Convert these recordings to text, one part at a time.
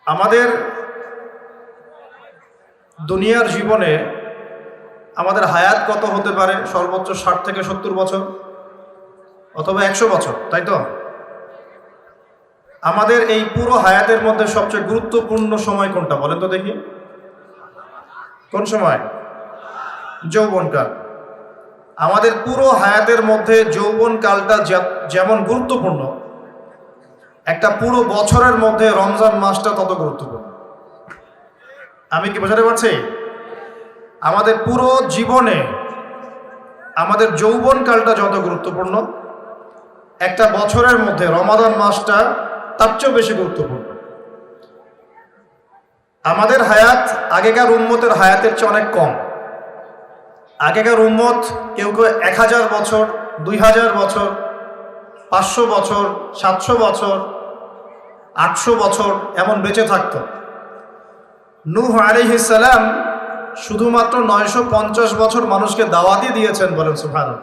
আমাদের দুনিয়ার জীবনে আমাদের হায়াত কত হতে পারে? সর্বোচ্চ 60 থেকে 70 বছর অথবা 100 বছর, তাই তো? আমাদের এই পুরো হায়াতের মধ্যে সবচেয়ে গুরুত্বপূর্ণ সময় কোনটা বলেন তো দেখি? কোন সময়? যৌবনকাল। আমাদের পুরো হায়াতের মধ্যে যৌবনকালটা যেমন গুরুত্বপূর্ণ, একটা পুরো বছরের মধ্যে রমজান মাসটা তত গুরুত্বপূর্ণ। আমি কি বোঝাতে পারছি? আমাদের পুরো জীবনে আমাদের যৌবনকালটা যত গুরুত্বপূর্ণ, একটা বছরের মধ্যে রমাদান মাসটা তার চেয়েও বেশি গুরুত্বপূর্ণ। আমাদের হায়াত আগেকার উম্মতের হায়াতের চেয়ে অনেক কম। আগেকার উম্মত কেউ কেউ 1000 বছর, 2000 বছর, 500 বছর, 700 বছর, 800 বছর এমন বেঁচে থাকত। নূহ আলাইহিস সালাম শুধুমাত্র 950 বছর মানুষকে দাওয়াতই দিয়েছেন, বলেন সুবহানাল্লাহ।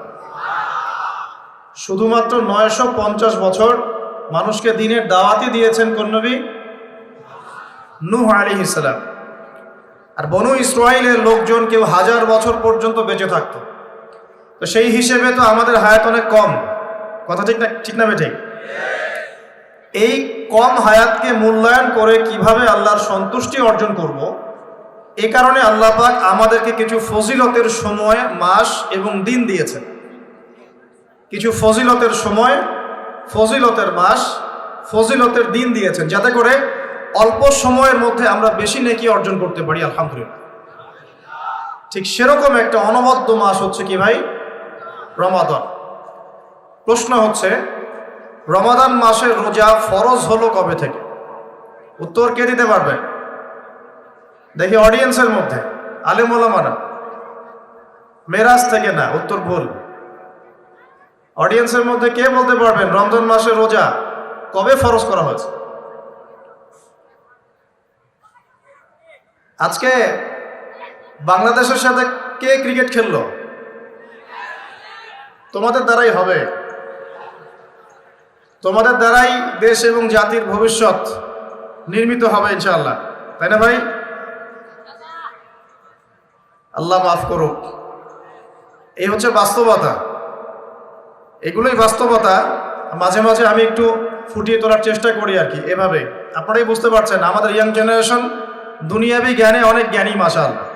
শুধুমাত্র 950 বছর মানুষকে দ্বীনের দাওয়াতই দিয়েছেন কোন নবী? নূহ আলাইহিস সালাম। আর বনু ইসরাইলের লোকজন কেউ 1000 বছর পর্যন্ত বেঁচে থাকত। তো সেই হিসেবে তো আমাদের হায়াত অনেক কম। কথা ঠিক না? ঠিক না বেঠিক? এই কম হায়াতকে মূল্যায়ন করে কিভাবে আল্লাহর সন্তুষ্টি অর্জন করব, এ কারণে আল্লাহ পাক আমাদেরকে কিছু ফজিলতের সময়, মাস এবং দিন দিয়েছেন। কিছু ফজিলতের সময়, ফজিলতের মাস, ফজিলতের দিন দিয়েছেন, যাতে করে অল্প সময়ের মধ্যে আমরা বেশি নেকি অর্জন করতে পারি, আলহামদুলিল্লাহ। ঠিক সেরকম একটা অনবদ্য মাস হচ্ছে কি ভাই? রমাদান। প্রশ্ন হচ্ছে, রমাদান মাসের রোজা ফরজ হলো কবে থেকে? উত্তর কে দিতে পারবে? দেখি অডিয়েন্সের মধ্যে। আলেম ওলামারা। মেরাজ থেকে না, উত্তর ভুল। অডিয়েন্সের মধ্যে কে বলতে পারবেন রমজান মাসের রোজা কবে ফরজ করা হয়েছে? আজকে বাংলাদেশের সাথে কে ক্রিকেট খেললো? তোমাদের দ্বারাই হবে। তোমাদের দ্বারাই দেশ এবং জাতির ভবিষ্যৎ নির্মিত হবে ইনশাআল্লাহ, তাই না ভাই? আল্লাহ মাফ করুক। এই হচ্ছে বাস্তবতা, এগুলোই বাস্তবতা। মাঝে মাঝে আমি একটু ফুটিয়ে তোলার চেষ্টা করি আর কি, এভাবে। আপনারাই বুঝতে পারছেন আমাদের ইয়াং জেনারেশন দুনিয়াবি জ্ঞানে অনেক জ্ঞানী, মাশাআল্লাহ।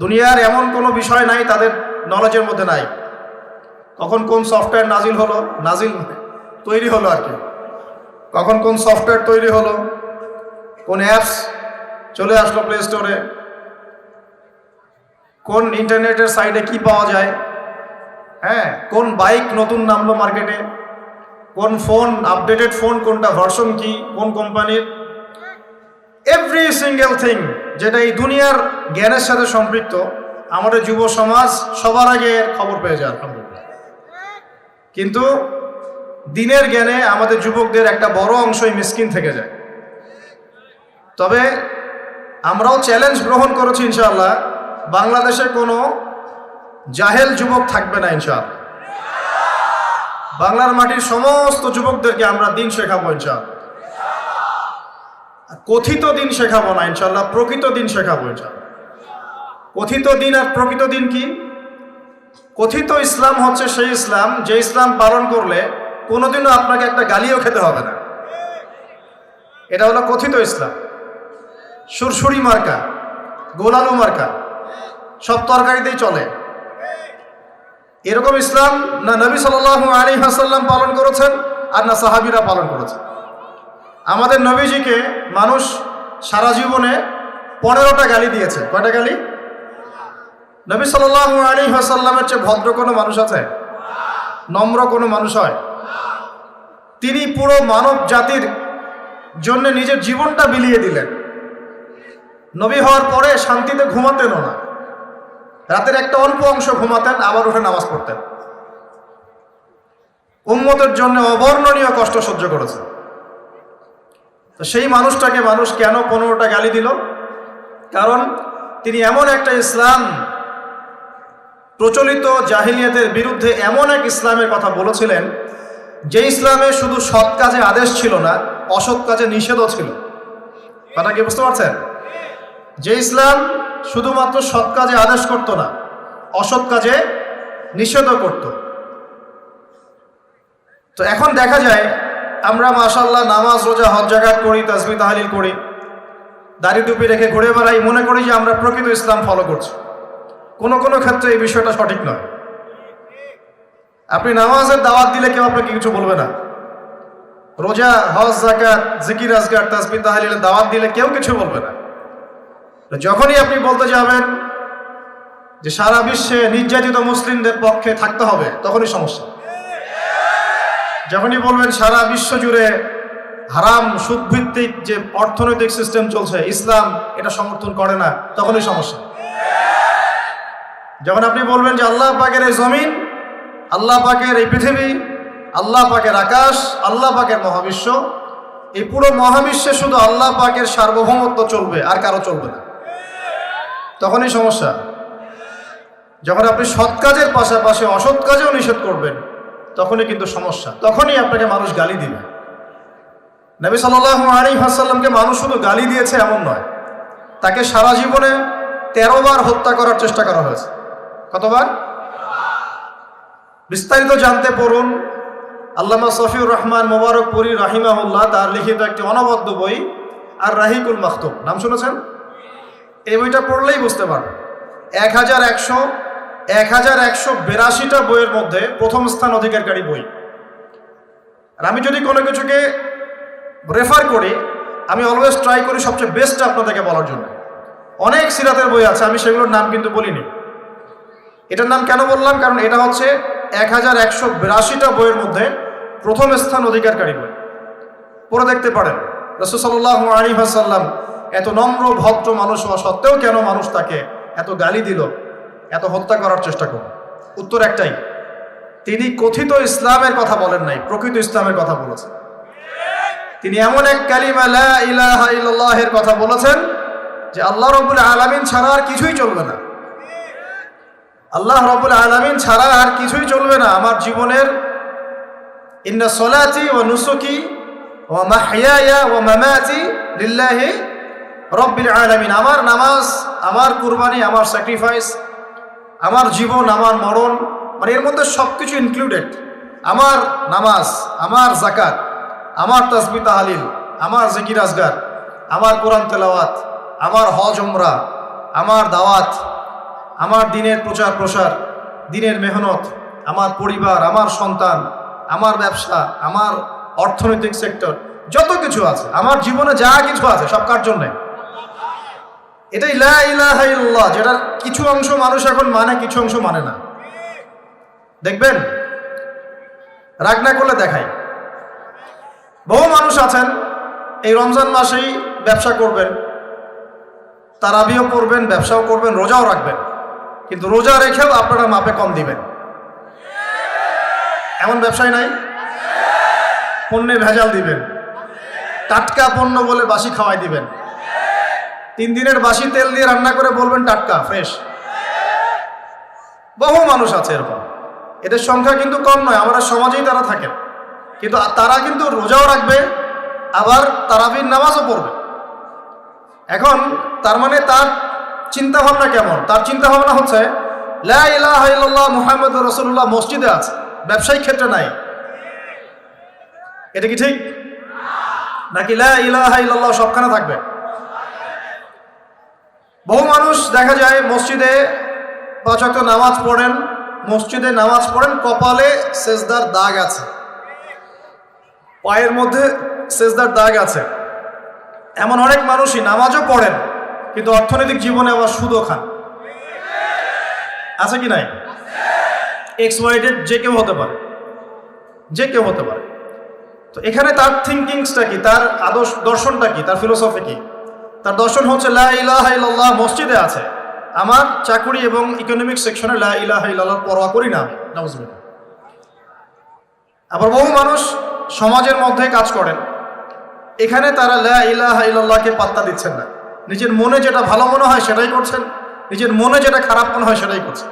দুনিয়ার এমন কোনো বিষয় নাই তাদের নলেজের মধ্যে নাই। কখন কোন সফটওয়্যার নাজিল তৈরি হলো আর কি, কখন কোন সফটওয়্যার তৈরি হলো, কোন অ্যাপস চলে আসলো প্লে স্টোরে, কোন ইন্টারনেটের সাইটে কি পাওয়া যায়, হ্যাঁ, কোন বাইক নতুন নামলো মার্কেটে, কোন ফোন আপডেটেড ফোন কোনটা, ভার্সন কি, কোন কোম্পানির, এভরি সিঙ্গেল থিং যেটা এই দুনিয়ার জ্ঞানের সাথে সম্পৃক্ত, আমাদের যুব সমাজ সবার আগে খবর পেয়ে যায়, আলহামদুলিল্লাহ। কিন্তু দিনের জ্ঞানে আমাদের যুবকদের একটা বড় অংশই মিসকিন থেকে যায়। তবে আমরাও চ্যালেঞ্জ গ্রহণ করেছি ইনশাআল্লাহ, বাংলাদেশে কোনো জাহেল যুবক থাকবে না ইনশাআল্লাহ। বাংলার মাটির সমস্ত যুবকদেরকে আমরা দিন শেখাবো ইনশাআল্লাহ। কথিত দিন শেখাবো না ইনশাআল্লাহ, প্রকৃত দিন শেখাবো ইনশাআল্লাহ। কথিত দিন আর প্রকৃত দিন কি? কথিত ইসলাম হচ্ছে সেই ইসলাম যে ইসলাম পালন করলে কোনোদিনও আপনাকে একটা গালিও খেতে হবে না। এটা হলো কথিত ইসলাম। সুরসুরি মার্কা, গোলালু মার্কা, সব তরকারিতেই চলে, এরকম ইসলাম না নবী সাল্লাল্লাহু আলাইহি ওয়াসাল্লাম পালন করেছেন আর না সাহাবীরা পালন করেছেন। আমাদের নবীজিকে মানুষ সারা জীবনে 15টা গালি দিয়েছে। কয়টা গালি? নবী সাল্লাল্লাহু আলাইহি ওয়াসাল্লামের চেয়ে ভদ্র কোনো মানুষ আছে? নম্র কোনো মানুষ হয়? তিনি পুরো মানব জাতির জন্য নিজের জীবনটা বিলিয়ে দিলেন। নবী হওয়ার পরে শান্তিতে ঘুমাতেনও না, রাতের একটা অল্প অংশ ঘুমাতেন, আবার উঠে নামাজ পড়তেন। উম্মতের জন্য অবর্ণনীয় কষ্ট সহ্য করেছেন। তো সেই মানুষটাকে মানুষ কেন 15টা গালি দিল? কারণ তিনি এমন একটা ইসলাম, প্রচলিত জাহিলিয়াতের বিরুদ্ধে এমন এক ইসলামের কথা বলেছিলেন যে ইসলামে শুধু সৎ কাজে আদেশ ছিল না, অসৎ কাজে নিষেধও ছিল। কথা কি বুঝতে পারছেন? যে ইসলাম শুধুমাত্র সৎ কাজে আদেশ করত না, অসৎ কাজে নিষেধও করত। তো এখন দেখা যায় আমরা মাশাআল্লাহ নামাজ রোজা হজ জাকাত করি, তাসবিহ তাহলিল করি, দাড়ি টুপি রেখে ঘুরে বেড়াই, মনে করি যে আমরা প্রকৃত ইসলাম ফলো করছি। কোনো কোনো ক্ষেত্রে এই বিষয়টা সঠিক নয়। আপনি নামাজের দাওয়াত দিলে কেউ আপনাকে কিছু বলবে না, রোজা হজ জাকাত জিকির আজকার তাসবিহ তাহলিলের দাওয়াত দিলে কেউ কিছু বলবে না। যখনই আপনি বলতে যাবেন যে সারা বিশ্বে নির্যাতিত মুসলিমদের পক্ষে থাকতে হবে, তখনই সমস্যা। যখনই বলবেন সারা বিশ্ব জুড়ে হারাম সুদভিত্তিক যে অর্থনৈতিক সিস্টেম চলছে, ইসলাম এটা সমর্থন করে না, তখনই সমস্যা। যখন আপনি বলবেন যে আল্লাহ পাকের এই জমিন, আল্লাহ পাকের এই পৃথিবী, আল্লাহ পাকের আকাশ, আল্লাহ পাকের মহাবিশ্ব, এই পুরো মহাবিশ্বে শুধু আল্লাহ পাকের সার্বভৌমত্ব চলবে, আর কারো চলবে না, তখনই সমস্যা। যখন আপনি সৎ কাজের পাশাপাশি অসৎ কাজেও নিষেধ করবেন, তখনই কিন্তু সমস্যা, তখনই আপনাকে মানুষ গালি দিবে। নবী সাল্লাল্লাহু আলাইহি ওয়াসাল্লামকে মানুষ শুধু গালি দিয়েছে এমন নয়, তাকে সারা জীবনে 13 বার হত্যা করার চেষ্টা করা হয়েছে। কতবার? বিস্তারিত জানতে পড়ুন আল্লামা সফিউর রহমান মোবারকপুরী রাহিমাহুল্লাহ তার লিখিত একটি অনবদ্য বই আর রাহিকুল মাকতুম, নাম শুনেছেন? এই বইটা পড়লেই বুঝতে পারবেন 1182টা বইয়ের মধ্যে প্রথম স্থান অধিকারী বই। আর আমি যদি কোনো কিছুকে রেফার করি, আমি অলওয়েজ ট্রাই করি সবচেয়ে বেস্ট আপনাদেরকে বলার জন্য। অনেক সিরাতের বই আছে, আমি সেগুলোর নাম কিন্তু বলিনি। এটার নাম কেন বললাম? কারণ এটা হচ্ছে 1182টা বইয়ের মধ্যে প্রথম স্থান অধিকারী বই। পড়ে দেখতে পারেন রাসূল সাল্লাল্লাহু আলাইহি ওয়াসাল্লাম এত নম্র ভদ্র মানুষ হওয়া সত্ত্বেও কেন মানুষ তাকে এত গালি দিল, এত হত্যা করার চেষ্টা করল? উত্তর একটাই, তিনি কথিত ইসলামের কথা বলেন নাই, প্রকৃত ইসলামের কথা বলেছেন। তিনি এমন এক কালিমা লা ইলাহা ইল্লাল্লাহ এর কথা বলেছেন যে আল্লাহ রাব্বুল আলামিন ছাড়া আর কিছুই চলবে না। আল্লাহ রাব্বুল আলামিন ছাড়া আর কিছুই চলবে না। আমার জীবনের ইন্না সলাতি ওয়া নুসুকি ওয়া মাহইয়ায়া ওয়া মামাতি লিল্লাহি রাব্বিল আলামিন, আমার নামাজ, আমার কুরবানি, আমার স্যাক্রিফাইস, আমার জীবন, আমার মরণ, মানে এর মধ্যে সবকিছু ইনক্লুডেড। আমার নামাজ, আমার যাকাত, আমার তাসবিহ তাহলিল, আমার জিকির আজগার, আমার কোরআন তেলাওয়াত, আমার হজ উমরা, আমার দাওয়াত, আমার দিনের প্রচার প্রসার, দিনের মেহনত, আমার পরিবার, আমার সন্তান, আমার ব্যবসা, আমার অর্থনৈতিক সেক্টর, যত কিছু আছে, আমার জীবনে যা কিছু আছে সব কার জন্যে? এটাই লা ইলাহা ইল্লাল্লাহ, যেটার কিছু অংশ মানুষ এখন মানে, কিছু অংশ মানে না। দেখবেন, রাগ না করলে দেখাই, বহু মানুষ আছেন এই রমজান মাসেই ব্যবসা করবেন, তারাবিও করবেন, ব্যবসাও করবেন, রোজাও রাখবেন, কিন্তু রোজা রেখেও আপনারা মাপে কম দিবেন। এমন ব্যবসায় নাই? পণ্যে ভেজাল দিবেন, টাটকা পণ্য বলে বাসি খাওয়াই দিবেন, 3 দিনের বাসি তেল দিয়ে রান্না করে বলবেন টাটকা ফ্রেশ। বহু মানুষ আছে এরকম, এদের সংখ্যা কিন্তু কম নয়, আমাদের সমাজেই তারা থাকেন, কিন্তু তারা কিন্তু রোজাও রাখবে, আবার তারাবির নামাজও পড়বে। এখন তার মানে তার চিন্তা ভাবনা কেমন? তার চিন্তা ভাবনা হচ্ছে লা ইলাহা ইল্লাল্লাহ মুহাম্মাদুর রাসূলুল্লাহ মসজিদে আছে, ব্যবসায়িক ক্ষেত্রে নাই। এটা কি ঠিক? নাকি লা ইলাহা ইল্লাল্লাহ সবখানে থাকবে? বহু মানুষ দেখা যায় মসজিদে 5 ওয়াক্ত নামাজ পড়েন, মসজিদে নামাজ পড়েন, কপালে সেজদার দাগ আছে, পায়ের মধ্যে সেজদার দাগ আছে। এমন অনেক মানুষই নামাজও পড়েন, কিন্তু অর্থনৈতিক জীবনে আবার সুদও খান। আছে কি নাই? এক্সওয়াইডেড যে কেউ হতে পারে, যে কেউ হতে পারে। তো এখানে তার থিঙ্কিংসটা কি, তার আদর্শ দর্শনটা কি, তার ফিলোসফি কি? তার দর্শন হচ্ছে লা ইলাহা ইল্লাল্লাহ মসজিদে আছে, আমার চাকুরি এবং ইকোনমিক সেকশনে লা ইলাহা ইল্লাল্লাহ পরোয়া করি না আমি, নাউজুবিল্লাহ। আবার বহু মানুষ সমাজের মধ্যে কাজ করেন, এখানে তারা লা ইলাহা ইল্লাল্লাহকে পাত্তা দিচ্ছেন না, নিজের মনে যেটা ভালো মনে হয় সেটাই করছেন, নিজের মনে যেটা খারাপ মনে হয় সেটাই করছেন।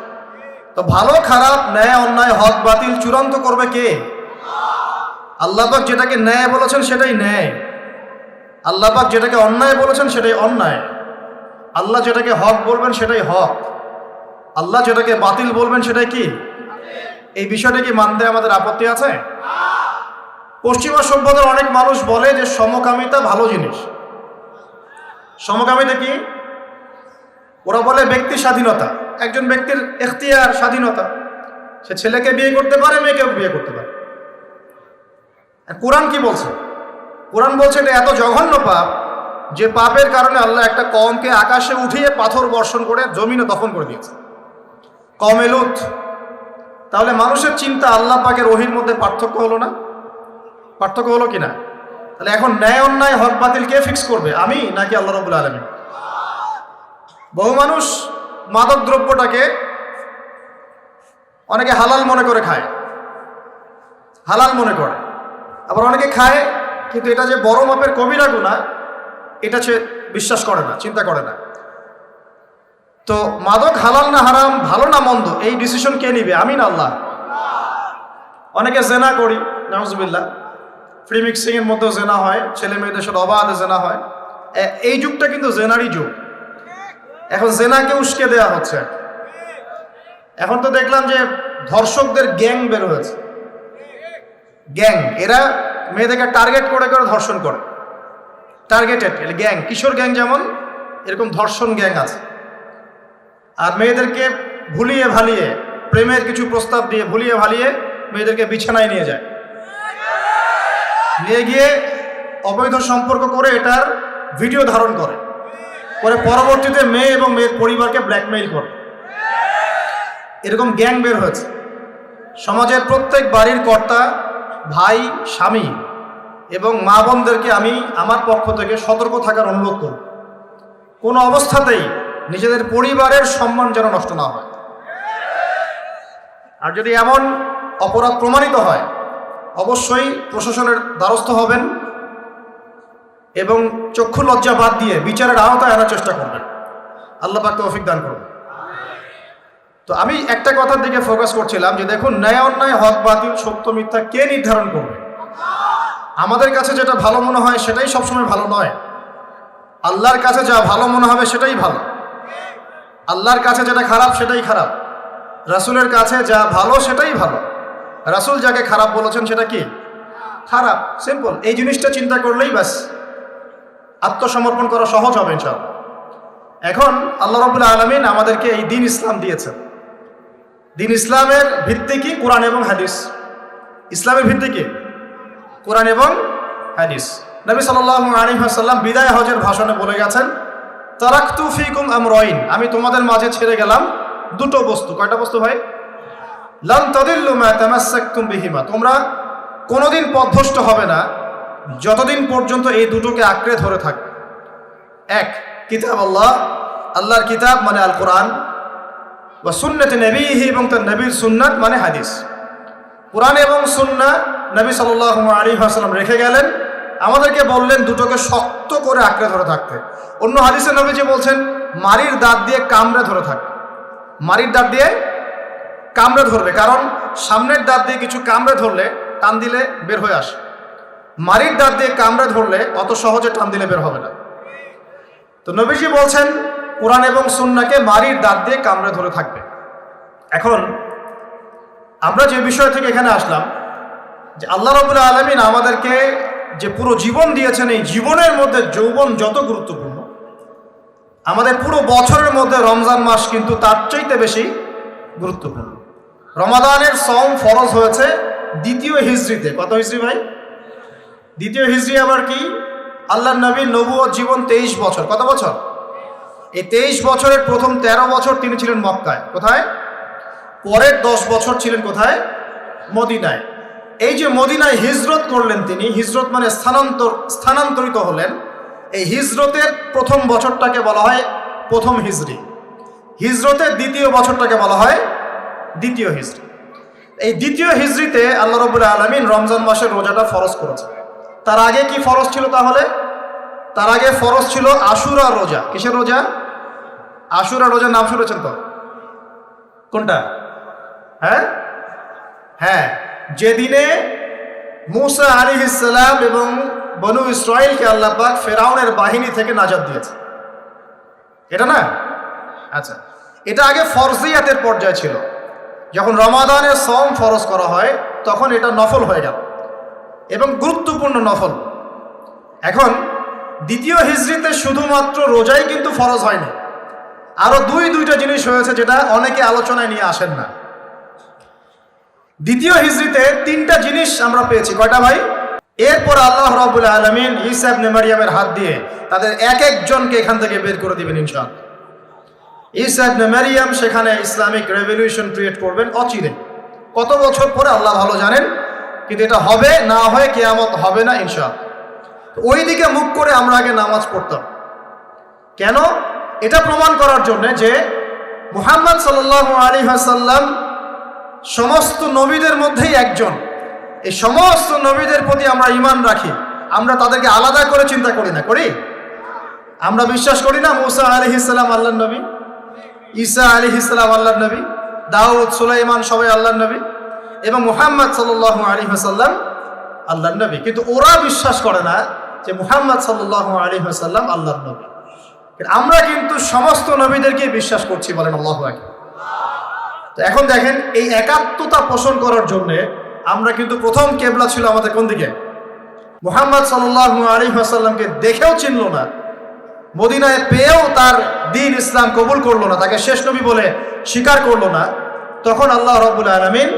তো ভালো খারাপ, ন্যায় অন্যায়, হক বাতিল চূড়ান্ত করবে কে? আল্লাহ পাক যেটাকে ন্যায় বলেছেন সেটাই ন্যায়। আল্লাহ পাক যেটাকে অন্যায় বলেছেন সেটাই অন্যায়, আল্লাহ যেটাকে হক বলবেন সেটাই হক, আল্লাহ যেটাকে বাতিল বলবেন সেটাই কি? এই বিষয়টা কি মানতে আমাদের আপত্তি আছে? পশ্চিমা সভ্যতার অনেক মানুষ বলে যে সমকামিতা ভালো জিনিস। সমকামিতা কি? ওরা বলে ব্যক্তি স্বাধীনতা, একজন ব্যক্তির এখতিয়ার, স্বাধীনতা, সে ছেলেকে বিয়ে করতে পারে, মেয়েকেও বিয়ে করতে পারে। কোরআন কি বলছে? কোরআন বলছে এটা এত জঘন্য পাপ যে পাপের কারণে আল্লাহ একটা কওমকে আকাশে উঠিয়ে পাথর বর্ষণ করে জমিনে দফন করে দিয়েছে, কওমে লূত। তাহলে মানুষের চিন্তা আল্লাহ পাকের ওহীর মধ্যে পার্থক্য হলো না? পার্থক্য হলো কিনা? তাহলে এখন ন্যায় অন্যায় হক বাতিল কে ফিক্স করবে, আমি নাকি আল্লাহ রাব্বুল আলামিন? বহু মানুষ মাদক দ্রব্যটাকে অনেকে হালাল মনে করে খায়, হালাল মনে করে, আবার অনেকে খায় কিন্তু এটা যে বড় মাপের কবিরা গুনাহ এটা সে বিশ্বাস করে না, চিন্তা করে না। তো মাদক হালাল না হারাম, ভালো না মন্দ, এই ডিসিশন কে নিবে? আমি না আল্লাহ? অনেকে জেনা করি, নাউজুবিল্লাহ, ফ্রি মিক্সিং এর মধ্যেও জেনা হয়, ছেলে মেয়েদের সাথে অবাধে জেনা হয়। এই যুগটা কিন্তু জেনারই যুগ। এখন জেনাকে উস্কে দেওয়া হচ্ছে। এখন তো দেখলাম যে ধর্ষকদের গ্যাং বের হয়েছে, গ্যাং, এরা মেয়েদেরকে টার্গেট করে করে ধর্ষণ করে, টার্গেটেড গ্যাং, কিশোর গ্যাং যেমন এরকম ধর্ষণ গ্যাং আছে। আর মেয়েদেরকে ভুলিয়ে ভালিয়ে, প্রেমের কিছু প্রস্তাব দিয়ে ভুলিয়ে ভালিয়ে মেয়েদেরকে বিছানায় নিয়ে যায়, নিয়ে গিয়ে অবৈধ সম্পর্ক করে এটার ভিডিও ধারণ করে, পরে পরবর্তীতে মেয়ে এবং মেয়ের পরিবারকে ব্ল্যাকমেইল করে। এরকম গ্যাং বের হয়েছে। সমাজের প্রত্যেক বাড়ির কর্তা, ভাই, স্বামী এবং মা বোনদেরকে আমি আমার পক্ষ থেকে সতর্ক থাকার অনুরোধ করব, কোনো অবস্থাতেই নিজেদের পরিবারের সম্মান যেন নষ্ট না হয়। আর যদি এমন অপরাধ প্রমাণিত হয় অবশ্যই প্রশাসনের দ্বারস্থ হবেন এবং চক্ষু লজ্জা বাদ দিয়ে বিচারের আওতায় আনার চেষ্টা করবেন। আল্লাহ পাক তৌফিক দান করবেন। তো আমি একটা কথার দিকে ফোকাস করছিলাম যে দেখুন, ন্যায় অন্যায়, হক বাতিল, সত্য মিথ্যা কে নির্ধারণ করবে? আমাদের কাছে যেটা ভালো মনে হয় সেটাই সবসময় ভালো নয়। আল্লাহর কাছে যা ভালো মনে হবে সেটাই ভালো, আল্লাহর কাছে যেটা খারাপ সেটাই খারাপ, রাসূলের কাছে যা ভালো সেটাই ভালো, রাসূল যাকে খারাপ বলেছেন সেটা কি? খারাপ। সিম্পল। এই জিনিসটা চিন্তা করলেই ব্যাস আত্মসমর্পণ করা সহজ হবে ইনশাআল্লাহ। এখন আল্লাহ রাব্বুল আলামিন আমাদেরকে এই দ্বীন ইসলাম দিয়েছেন। দ্বীন ইসলামের ভিত্তি কি? কোরআন এবং হাদিস। ইসলামের ভিত্তি কি? কোরআন এবং হাদিস। নবী সাল্লাল্লাহু আলাইহি ওয়াসাল্লাম বিদায় হজের ভাষণে বলে গেছেন, তারাকতু ফীকুম আমরাইন, আমি তোমাদের মাঝে ছেড়ে গেলাম দুটো বস্তু। কয়টা বস্তু ভাই? লান তাদিল্লু মা তামাসসাকতুম বিহিমা, তোমরা কোনোদিন পথভ্রষ্ট হবে না যতদিন পর্যন্ত এই দুটোকে আঁকড়ে ধরে থাকবে। এক, কিতাব আল্লাহ, আল্লাহর কিতাব মানে আল কোরআন, ওয়া সুন্নাতে নবীহি, এবং তার নবীর সুন্নাত মানে হাদিস। কোরআন এবং সুন্নাহ নবী সাল্লাল্লাহু আলাইহি ওয়াসাল্লাম রেখে গেলেন, আমাদেরকে বললেন দুটোকে শক্ত করে আঁকড়ে ধরে থাকতে। অন্য হাদিসে নবীজি বলছেন মারির দাঁত দিয়ে কামড়ে ধরে থাকবে, মারির দাঁত দিয়ে কামড়ে ধরবে, কারণ সামনের দাঁত দিয়ে কিছু কামড়ে ধরলে টান দিলে বের হয়ে আসে, মারির দাঁত দিয়ে কামড়ে ধরলে অত সহজে টান দিলে বের হবে না। তো নবীজি বলছেন কোরআন এবং সুন্নাহকে মারির দাঁত দিয়ে কামড়ে ধরে থাকবে। এখন আমরা যে বিষয় থেকে এখানে আসলাম যে আল্লাহ রাব্বুল আলামিন আমাদেরকে যে পুরো জীবন দিয়েছেন, এই জীবনের মধ্যে যৌবন যত গুরুত্বপূর্ণ, আমাদের পুরো বছরের মধ্যে রমজান মাস কিন্তু তার চাইতে বেশি গুরুত্বপূর্ণ। রমাদানের সওম ফরজ হয়েছে দ্বিতীয় হিজরিতে। কত হিজরি ভাই? দ্বিতীয় হিজরি আবার কি? আল্লাহর নবীর নবুয়ত জীবন 23 বছর। কত বছর? এই 23 বছরের প্রথম 13 বছর তিনি ছিলেন মক্কায়। কোথায়? পরের 10 বছর ছিলেন কোথায়? মদিনায়। এই যে মদিনায় হিজরত করলেন তিনি, হিজরত মানে স্থানান্তরিত হলেন, এই হিজরতের প্রথম বছরটাকে বলা হয় প্রথম হিজরি, হিজরতের দ্বিতীয় বছরটাকে বলা হয় দ্বিতীয় হিজরি। এই দ্বিতীয় হিজরিতে আল্লাহ রাব্বুল আলামিন রমজান মাসের রোজাটা ফরজ করেছেন। তার আগে কি ফরজ ছিল তাহলে? তার আগে ফরজ ছিল আশুরা রোজা। কিসের রোজা? আশুরা রোজার নাম শুনেছেন তো? কোনটা? হ্যাঁ, যেদিনে মূসা আলাইহিস সালাম এবং বনু ইসরাইলকে আল্লাহ পাক ফেরাউনের বাহিনী থেকে নাজাত দিয়েছে, এটা না? আচ্ছা, এটা আগে ফরজিয়াতের পর্যায়ে ছিল। যখন রমাদানের সওম ফরজ করা হয় তখন এটা নফল হয়ে গেল এবং গুরুত্বপূর্ণ নফল। এখন দ্বিতীয় হিজরিতে শুধুমাত্র রোজাই কিন্তু ফরজ হয়নি, আরো দুইটা জিনিস হয়েছে যেটা অনেকে আলোচনায় নিয়ে আসেন না। দ্বিতীয় হিজরিতে 3টা জিনিস আমরা পেয়েছি। কয়টা ভাই? এরপর আল্লাহ রাব্বুল আলামিন ঈসা ইবনে মারইয়ামের হাত দিয়ে তাদের এক একজনকে এখান থেকে বের করে দিবেন ইনশাআল্লাহ। ঈসা ইবনে মারইয়াম সেখানে ইসলামিক রেভলিউশন ক্রিয়েট করবেন অচিরে। কত বছর পরে আল্লাহ ভালো জানেন, কিন্তু এটা হবে না হয় কিয়ামত হবে না ইনশাআল্লাহ। ওই দিকে মুখ করে আমরা আগে নামাজ পড়তাম কেন? এটা প্রমাণ করার জন্য যে মুহাম্মদ সাল্লাল্লাহু আলাইহি ওয়াসাল্লাম সমস্ত নবীদের মধ্যেই একজন। এই সমস্ত নবীদের প্রতি আমরা ঈমান রাখি, আমরা তাদেরকে আলাদা করে চিন্তা করি না, করি? আমরা বিশ্বাস করি না মুসা আলাইহিস সালাম আল্লাহর নবী, ঈসা আলাইহিস সালাম আল্লাহর নবী, দাউদ সুলাইমান সবাই আল্লাহর নবী এবং মুহাম্মদ সাল্লাল্লাহু আলাইহি ওয়াসাল্লাম আল্লাহর নবী। কিন্তু ওরা বিশ্বাস করে না যে মুহাম্মদ সাল্লাল্লাহু আলাইহি ওয়াসাল্লাম আল্লাহর নবী। আমরা কিন্তু সমস্ত নবীদেরকে বিশ্বাস করছি, বলেন আল্লাহু আকবার। তো এখন দেখেন, এই একাত্মতা পোষণ করার জন্য আমরা কিন্তু প্রথম কেবলা ছিল আমাদের কোন দিকে? মুহাম্মদ সাল্লাল্লাহু আলাইহি ওয়াসাল্লামকে দেখেও চিনল না, মদিনায় পেয়েও তার দ্বীন ইসলাম কবুল করলো না, তাকে শেষ নবী বলে স্বীকার করলো না। তখন আল্লাহ রাব্বুল আলামিন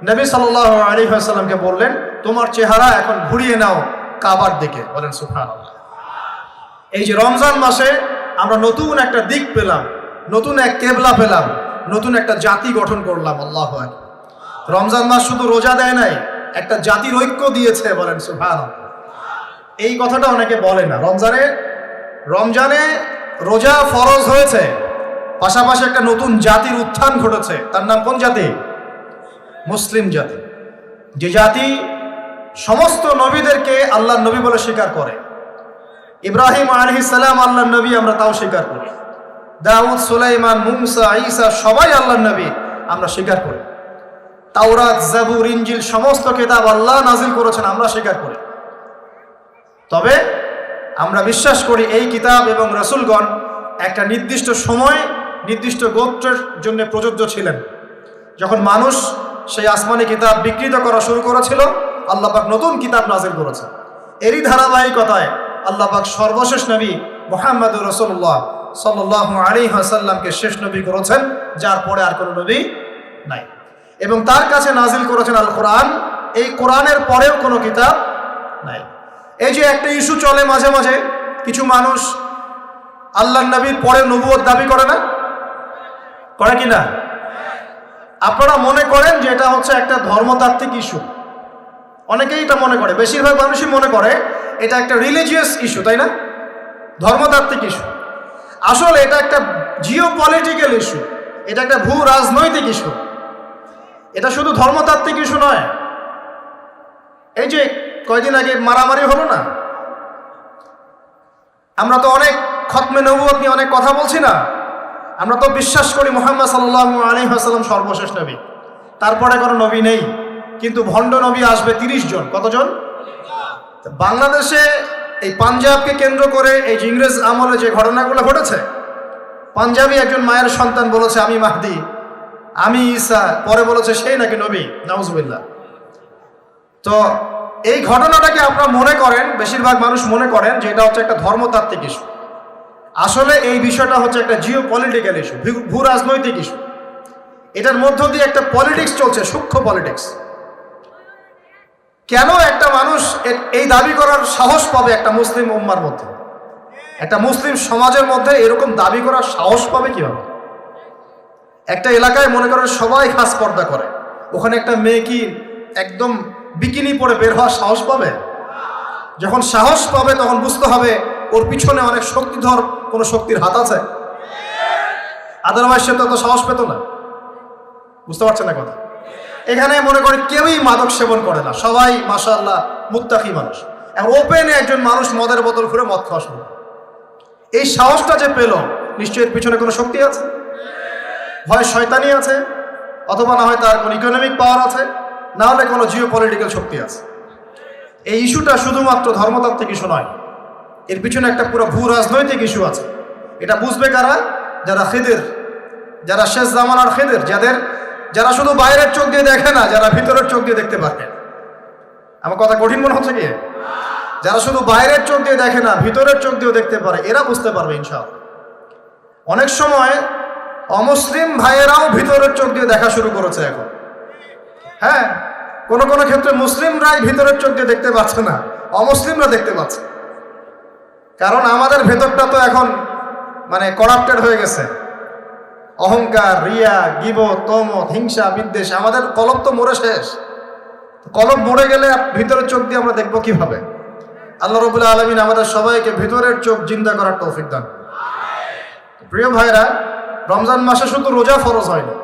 নবী সাল্লাল্লাহু আলাইহি ওয়াসাল্লামকে বললেন, তোমার চেহারা এখন ঘুরিয়ে নাও কাবার দিকে, বলেন সুবহানাল্লাহ। এই যে রমজান মাসে আমরা নতুন একটা দিক পেলাম, নতুন এক কেবলা পেলাম, নতুন একটা জাতি গঠন করলাম। আল্লাহু আকবার। রমজান মাস শুধু রোজা দেয় নাই, একটা জাতির ঐক্য দিয়েছে, বলেন সুবহানাল্লাহ। এই কথাটা অনেকে বলে না। রমজানে রোজা ফরজ হয়েছে, পাশাপাশি একটা নতুন জাতির উত্থান ঘটেছে। তার নাম কোন জাতি? মুসলিম জাতি। যে জাতি সমস্ত নবীদেরকে আল্লাহর নবী বলে স্বীকার করে। ইব্রাহিম আলাইহিস সালাম আল্লাহর নবী, আমরা তাও স্বীকার করি। দাউদ সুলাইমান মুসা ঈসা সবাই আল্লাহর নবী, আমরা স্বীকার করি। তাওরাত জাবুর ইনজিল সমস্ত কিতাব আল্লাহ নাজিল করেছেন, আমরা স্বীকার করি। তবে আমরা বিশ্বাস করি এই কিতাব এবং রাসূলগণ একটা নির্দিষ্ট সময় নির্দিষ্ট গোত্রের জন্য প্রযোজ্য ছিলেন। যখন মানুষ সেই আসমানি কিতাব বিকৃত করা শুরু করেছিল, আল্লাহ পাক নতুন কিতাব নাজিল করেছেন। এরই ধারাবাহিকতায় আল্লাহ পাক সর্বশেষ নবী মুহাম্মদুর রাসূলুল্লাহ সাল্লাল্লাহু আলাইহি ওয়াসাল্লামকে শেষ নবী করেছেন, যার পরে আর কোনো নবী নাই। এবং তার কাছে নাজিল করেছেন আল কোরআন। এই কোরআনের পরেও কোনো কিতাব নাই। এই যে একটা ইস্যু চলে মাঝে মাঝে, কিছু মানুষ আল্লাহর নবীর পরে নবুয়ত দাবি করে না, করে কি না? আপনারা মনে করেন যে এটা হচ্ছে একটা ধর্মতাত্ত্বিক ইস্যু, অনেকেই এটা মনে করে, বেশিরভাগ মানুষই মনে করে এটা একটা রিলিজিয়াস ইস্যু, তাই না? ধর্মতাত্ত্বিক ইস্যু। আসলে এটা একটা জিও পলিটিক্যাল ইস্যু, এটা একটা ভূ রাজনৈতিক ইস্যু। এটা শুধু ধর্মতাত্ত্বিক ইস্যু নয়। এই যে কয়দিন আগে মারামারি হলো না, আমরা তো অনেক খতমে নবুয়ত নিয়ে অনেক কথা বলছি না? আমরা তো বিশ্বাস করি মুহাম্মদ সাল্লাল্লাহু আলাইহি ওয়াসাল্লাম সর্বশেষ নবী, তারপরে কোনো নবী নেই। কিন্তু ভণ্ড নবী আসবে 30 জন। কতজন? বাংলাদেশে এই পাঞ্জাবকে কেন্দ্র করে এই যে ইংরেজ আমলে যে ঘটনাগুলো ঘটেছে, পাঞ্জাবি একজন মায়ের সন্তান বলেছে আমি মাহদি, আমি ঈসা, পরে বলেছে সেই নাকি নবী, নাউজুবিল্লাহ। তো এই ঘটনাটাকে আপনারা মনে করেন, বেশিরভাগ মানুষ মনে করেন যে এটা হচ্ছে একটা ধর্মতাত্ত্বিক ইস্যু। আসলে এই বিষয়টা হচ্ছে একটা জিও পলিটিক্যাল ইস্যু, ভূ রাজনৈতিক ইস্যু। এটার মধ্য দিয়ে একটা পলিটিক্স চলছে, সূক্ষ্ম পলিটিক্স। কেন একটা মানুষ এই দাবি করার সাহস পাবে একটা মুসলিম উম্মার মধ্যে, একটা মুসলিম সমাজের মধ্যে এরকম দাবি করার সাহস পাবে কিভাবে? একটা এলাকায় মনে করেন সবাই খাস পর্দা করে, ওখানে একটা মেয়ে কি একদম বিকিনি পরে বের হওয়ার সাহস পাবে? যখন সাহস পাবে তখন বুঝতে হবে ওর পিছনে অনেক শক্তিধর কোনো শক্তির হাত আছে, আদারওয়াইজ সে তো সাহস পেত না। বুঝতে পারছেন না কথা? এখানে মনে করি কেউই মাদক সেবন করে না, সবাই মাশাআল্লাহ মুত্তাকি মানুষ। এখন ওপেনে একজন মানুষ মদের বোতল ঘুরে মদ খাওয়া শুরু। এই সাহসটা যে পেল, নিশ্চয়ই এর পিছনে কোনো শক্তি আছে, হয় শয়তানি আছে, অথবা না হয় তার কোনো ইকোনমিক পাওয়ার আছে, না হলে কোনো জিও পলিটিক্যাল শক্তি আছে। এই ইস্যুটা শুধুমাত্র ধর্মতাত্ত্বিক ইস্যু নয়, এর পিছনে একটা পুরো ভূ রাজনৈতিক ইস্যু আছে। এটা বুঝবে কারা? যারা খিদির, যারা শেষ জামানার খিদির, যারা শুধু বাইরের চোখ দিয়ে দেখে না, যারা ভিতরের চোখ দিয়ে দেখতে পারে। আমার কথা কঠিন মনে হচ্ছে কি? যারা শুধু বাইরের চোখ দিয়ে দেখে না, ভিতরের চোখ দিয়েও দেখতে পারে, এরা বুঝতে পারবে ইনশাআল্লাহ। অনেক সময় অমুসলিম ভাইয়েরাও ভিতরের চোখ দিয়ে দেখা শুরু করেছে এখন। হ্যাঁ, কোনো কোনো ক্ষেত্রে মুসলিমরাই ভিতরের চোখ দিয়ে দেখতে পাচ্ছে না, অমুসলিমরা দেখতে পাচ্ছে। কারণ আমাদের ভেতরটা তো এখন মানে করাপ্টেড হয়ে গেছে। অহংকার, রিয়া, গীবত, তমত, হিংসা, বিদ্বেষ, আমাদের কলব তো মরে শেষ। কলব মরে গেলে ভিতরের চোখ দিয়ে আমরা দেখবো কিভাবে? আল্লাহ রাব্বুল আলামিন আমাদের সবাইকে ভিতরের চোখ জিন্দা করার তৌফিক দান। প্রিয় ভাইরা, রমজান মাসে শুধু রোজা ফরজ হয়নি,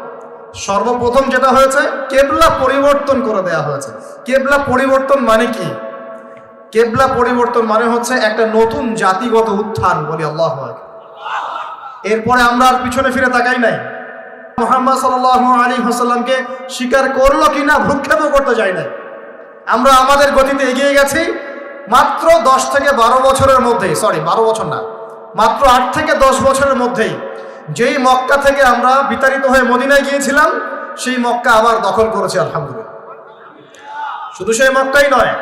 সর্বপ্রথম যেটা হয়েছে কেবলা পরিবর্তন করে দেয়া হয়েছে। কেবলা পরিবর্তন মানে কি? কেবলা পরিবর্তন মানে হচ্ছে একটা নতুন জাতিগত উত্থান, বলি আল্লাহু আকবার। এরপরে আমরা আর পিছনে ফিরে তাকাই নাই। মুহাম্মদ সাল্লাল্লাহু আলাইহি ওয়াসাল্লামকে স্বীকার করলো কিনা ভ্রুক্ষেপও করতে যাই নাই। আমরা আমাদের গতিতে এগিয়ে গেছি। মাত্র 10 থেকে 12 বছরের মধ্যেই, 12 বছর না, মাত্র 8 থেকে 10 বছরের মধ্যেই যেই মক্কা থেকে আমরা বিতাড়িত হয়ে মদিনায় গিয়েছিলাম, সেই মক্কা আবার দখল করেছি আলহামদুলিল্লাহ। শুধু সেই মক্কাই নয়,